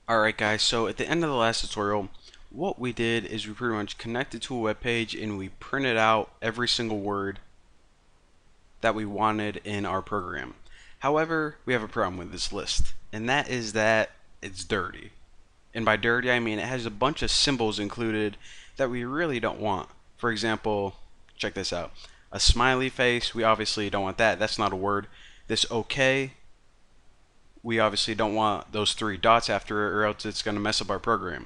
Alright guys, so at the end of the last tutorial, what we did is we pretty much connected to a web page and we printed out every single word that we wanted in our program. However, we have a problem with this list, and that is that it's dirty. And by dirty, I mean it has a bunch of symbols included that we really don't want. For example, check this out. A smiley face, we obviously don't want that. That's not a word. This okay, we obviously don't want those three dots after it or else it's going to mess up our program.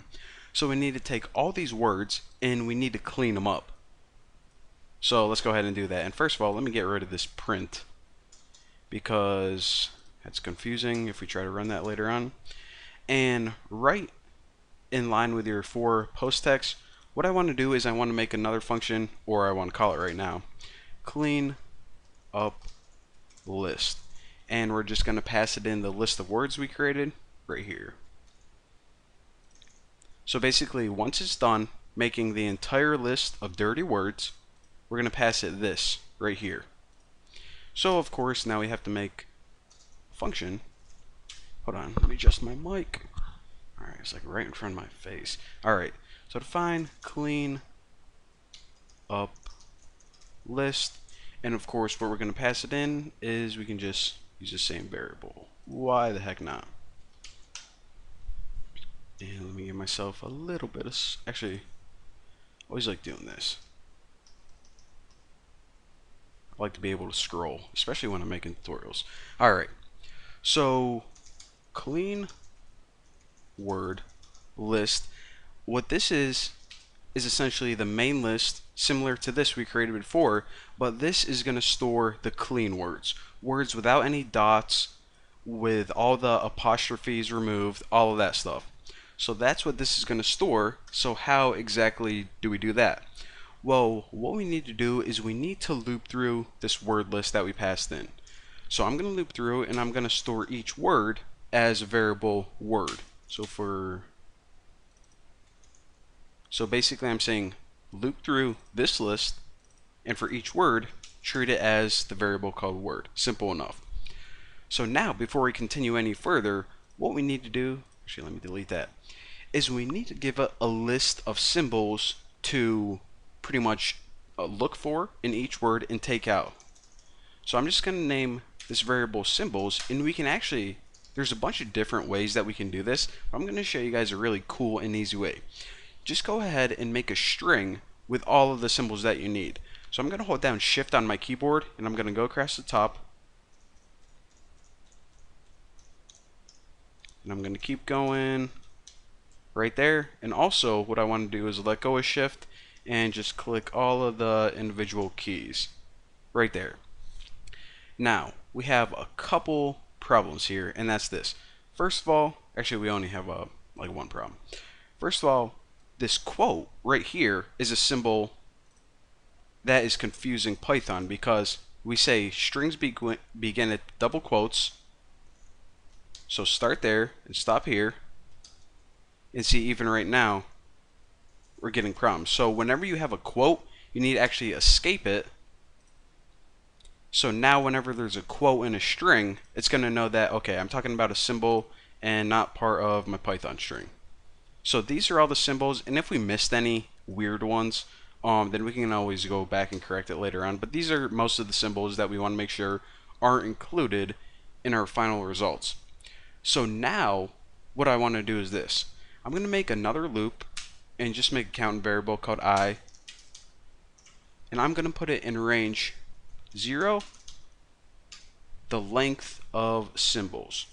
So we need to take all these words and we need to clean them up. So let's go ahead and do that. And first of all, let me get rid of this print because that's confusing if we try to run that later on. And right in line with your for post text, what I want to do is I want to make another function, or I want to call it right now, clean up list. And we're just going to pass it in the list of words we created right here. So basically, once it's done making the entire list of dirty words, we're going to pass it this right here. So of course, now we have to make a function. Hold on, let me adjust my mic. Alright, it's like right in front of my face. Alright, so define clean up list. And of course, what we're going to pass it in is we can just use the same variable. Why the heck not? And let me give myself a little bit of, actually, I always like doing this. I like to be able to scroll, especially when I'm making tutorials. Alright, so clean word list. What this is essentially the main list, similar to this we created before, but this is going to store the clean words. Words without any dots, with all the apostrophes removed, all of that stuff. So that's what this is going to store. So how exactly do we do that? Well, what we need to do is we need to loop through this word list that we passed in. So I'm going to loop through and I'm going to store each word as a variable word. So basically I'm saying loop through this list, and for each word, treat it as the variable called word. Simple enough. So now, before we continue any further, what we need to do, actually let me delete that, is we need to give a list of symbols to pretty much look for in each word and take out. So I'm just going to name this variable symbols, and we can actually, there's a bunch of different ways that we can do this, but I'm going to show you guys a really cool and easy way. Just go ahead and make a string with all of the symbols that you need. So I'm going to hold down shift on my keyboard and I'm going to go across the top. And I'm going to keep going right there. And also what I want to do is let go of shift and just click all of the individual keys right there. Now we have a couple problems here, and that's this. First of all, actually we only have like one problem. First of all, this quote right here is a symbol that is confusing Python because we say strings begin at double quotes. So start there and stop here. And see, even right now, we're getting problems. So whenever you have a quote, you need to actually escape it. So now whenever there's a quote in a string, it's going to know that, okay, I'm talking about a symbol and not part of my Python string. So these are all the symbols, and if we missed any weird ones, then we can always go back and correct it later on. But these are most of the symbols that we want to make sure aren't included in our final results. So now, what I want to do is this. I'm going to make another loop and just make a count variable called I. And I'm going to put it in range 0, the length of symbols.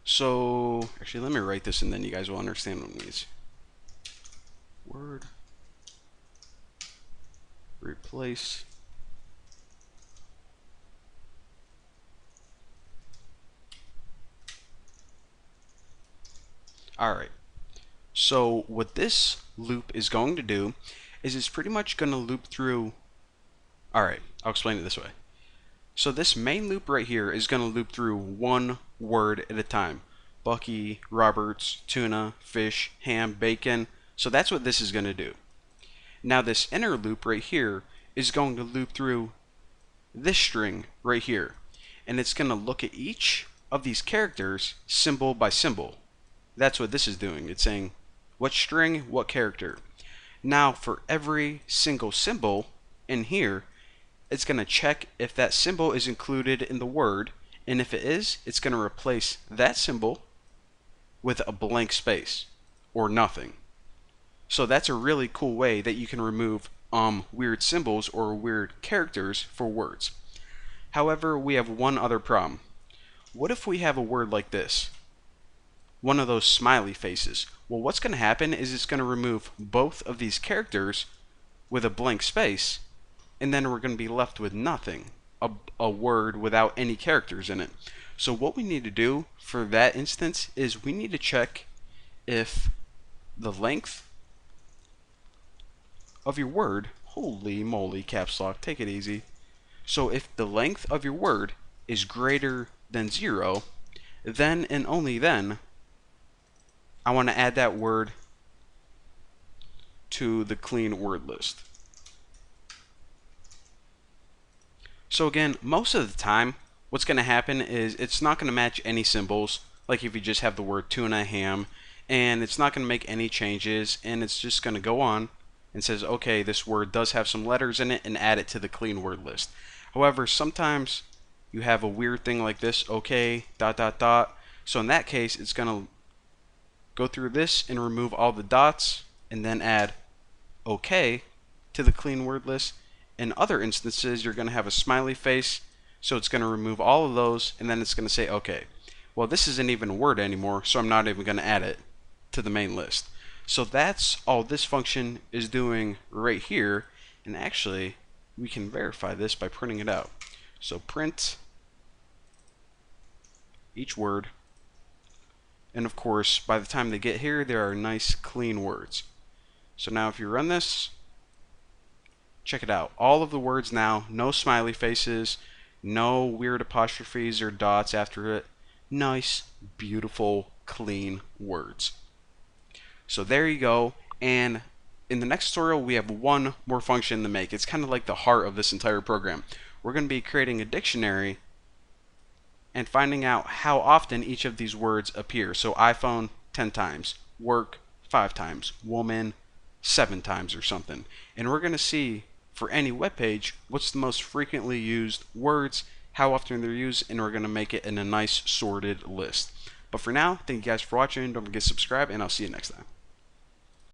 So, actually, let me write this and then you guys will understand what it means. Word replace Alright, so what this loop is going to do is it's pretty much going to loop through. Alright, I'll explain it this way. So this main loop right here is going to loop through one word at a time. Bucky, Roberts, tuna, fish, ham, bacon. So that's what this is going to do. Now this inner loop right here is going to loop through this string right here. And it's going to look at each of these characters symbol by symbol. That's what this is doing. It's saying what string, what character. Now for every single symbol in here, it's going to check if that symbol is included in the word, and if it is, it's going to replace that symbol with a blank space or nothing. So that's a really cool way that you can remove weird symbols or weird characters for words. However, we have one other problem. What if we have a word like this? One of those smiley faces. Well, what's going to happen is it's going to remove both of these characters with a blank space, and then we're going to be left with nothing. A word without any characters in it. So what we need to do for that instance is we need to check if the length of your word, holy moly, caps lock, take it easy. So if the length of your word is greater than 0, then and only then I want to add that word to the clean word list. So again, most of the time what's going to happen is it's not going to match any symbols, like if you just have the word tuna ham, and it's not going to make any changes, and it's just going to go on and says, okay, this word does have some letters in it, and add it to the clean word list. However, sometimes you have a weird thing like this, okay, ... So in that case, it's going to go through this and remove all the dots, and then add okay to the clean word list. In other instances, you're going to have a smiley face, so it's going to remove all of those, and then it's going to say okay. Well, this isn't even a word anymore, so I'm not even going to add it to the main list. So that's all this function is doing right here, and actually we can verify this by printing it out. So print each word, and of course by the time they get here there are nice clean words. So now if you run this, check it out. All of the words now, no smiley faces, no weird apostrophes or dots after it. Nice, beautiful, clean words. So there you go, and in the next tutorial we have one more function to make. It's kind of like the heart of this entire program. We're going to be creating a dictionary and finding out how often each of these words appear. So iPhone 10 times, work 5 times, woman 7 times or something. And we're going to see for any web page what's the most frequently used words, how often they're used, and we're going to make it in a nice sorted list. But for now, thank you guys for watching. Don't forget to subscribe, and I'll see you next time.